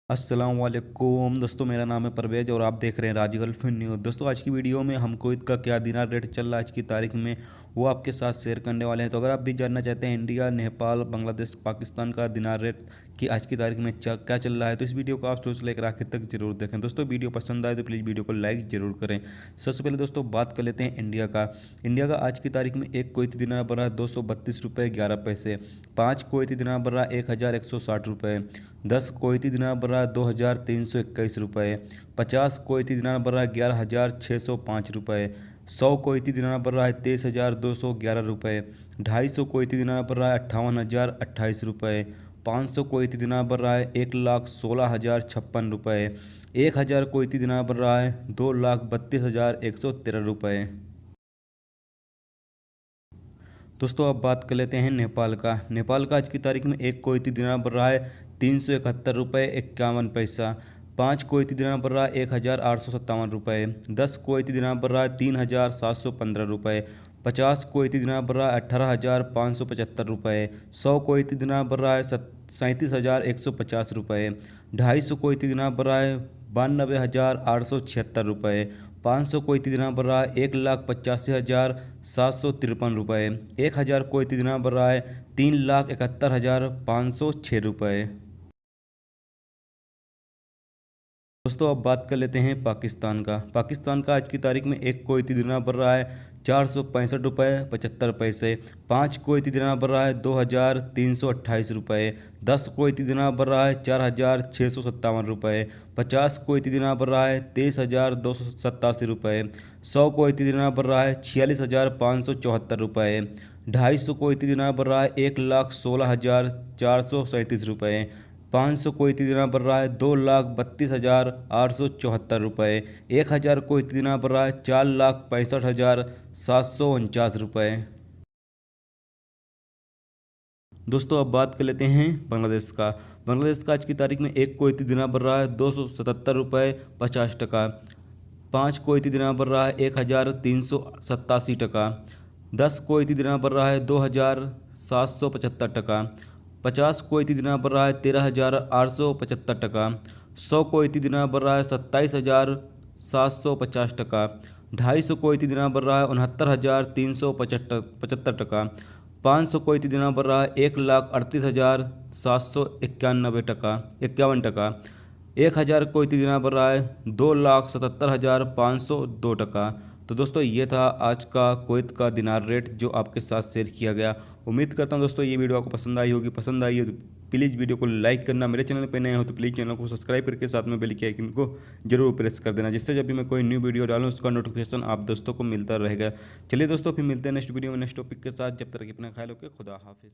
अस्सलाम वालेकुम दोस्तों, मेरा नाम है परवेज और आप देख रहे हैं राज गल्फ न्यूज़। दोस्तों, आज की वीडियो में हम कुवैत का क्या दिनार रेट चल रहा है आज की तारीख में वो आपके साथ शेयर करने वाले हैं। तो अगर आप भी जानना चाहते हैं इंडिया, नेपाल, बांग्लादेश, पाकिस्तान का दिनार रेट कि आज की तारीख में क्या चल रहा है, तो इस वीडियो को आप शुरू से लेकर आखिर तक जरूर देखें। दोस्तों, वीडियो पसंद आए तो प्लीज़ वीडियो को लाइक जरूर करें। सबसे पहले दोस्तों बात कर लेते हैं इंडिया का आज की तारीख में एक कुवैती दिनार बढ़ रहा है 232 रुपये 11 पैसे। 5 कुवैती दिनार बढ़ रहा है 1160 रुपये। 10 कुवैती दिनार बढ़ रहा है 2321 रुपये। 50 कुवैती दिनार बढ़ रहा है 11605 रुपये। 100 कुवैती दिनार बढ़ रहा है 23211 रुपये। 250 कुवैती दिनार बढ़ रहा है 58,028 रुपये। 500 कुवैती दिनार बढ़ रहा है 1,16,056 रुपये। 1000 कुवैती दिनार बढ़ रहा है 2,32,113 रुपये। दोस्तों, अब बात कर लेते हैं नेपाल का आज की तारीख में एक कुवैती दिनार बढ़ रहा है 371 रुपये 51 पैसा। 5 कुवैती दिनार बढ़ रहा है 1,857 रुपये। 10 कुवैती दिनार बढ़ रहा है 3,715 रुपये। 50 कुवैती दिनार बढ़ रहा है 18,575 रुपये। 100 कुवैती दिनार बढ़ रहा है 37,150 रुपये। 250 कुवैती दिनार बढ़ रहा है 92,876 रुपये। 500 कुवैती दिनार बढ़ रहा है 1,85,753 रुपये। 1000 कुवैती दिनार बढ़ रहा है 3,71,506 रुपये। दोस्तों, अब बात कर लेते हैं पाकिस्तान का आज की तारीख में एक कुवैती दिनार बढ़ रहा है 465 रुपये 75 पैसे। 5 कुवैती दिनार बढ़ रहा है 2,328 रुपये। 10 कुवैती दिनार बढ़ रहा है 4,657 रुपये। 50 कुवैती दिनार बढ़ रहा है 23,287 रुपये। 100 कुवैती दिनार बढ़ रहा है 46,574 रुपये। 250 कुवैती दिनार बढ़ रहा है 1,16,437 रुपये। 500 कुवैती दिनार बढ़ रहा है 2,32,874 रुपये। 1000 कुवैती दिनार बढ़ रहा है 4,65,749 रुपये। दोस्तों, अब बात कर लेते हैं बांग्लादेश का आज की तारीख में एक कुवैती दिनार बढ़ रहा है 277 रुपये 50 टका। 5 कुवैती दिनार बढ़ रहा है 1,387 टका। 10 कुवैती दिनार बढ़ रहा है 2,775 टका। 50 कुवैती दिनार बढ़ रहा है 13,875 टका। 100 कुवैती दिनार बढ़ रहा है 27,750 टका। 250 कुवैती दिनार बढ़ रहा है 69,375 टका। 500 कुवैती दिनार बढ़ रहा है 1,38,791 टका 51 टका। 1000 कुवैती दिनार बढ़ रहा है 2,77,502 टका। तो दोस्तों, ये था आज का कुवैत का दिनार रेट जो आपके साथ शेयर किया गया। उम्मीद करता हूँ दोस्तों ये वीडियो आपको पसंद आई होगी। पसंद आई हो तो प्लीज़ वीडियो को लाइक करना, मेरे चैनल पर नए हो तो प्लीज़ चैनल को सब्सक्राइब करके साथ में बेल के आइकन को जरूर प्रेस कर देना, जिससे जब भी मैं कोई न्यू वीडियो डालूँ उसका नोटिफिकेशन आप दोस्तों को मिलता रहेगा। चलिए दोस्तों, फिर मिलते हैं नेक्स्ट वीडियो में नेक्स्ट टॉपिक के साथ। जब तक अपना ख्याल रखिए, खुदा हाफिज़।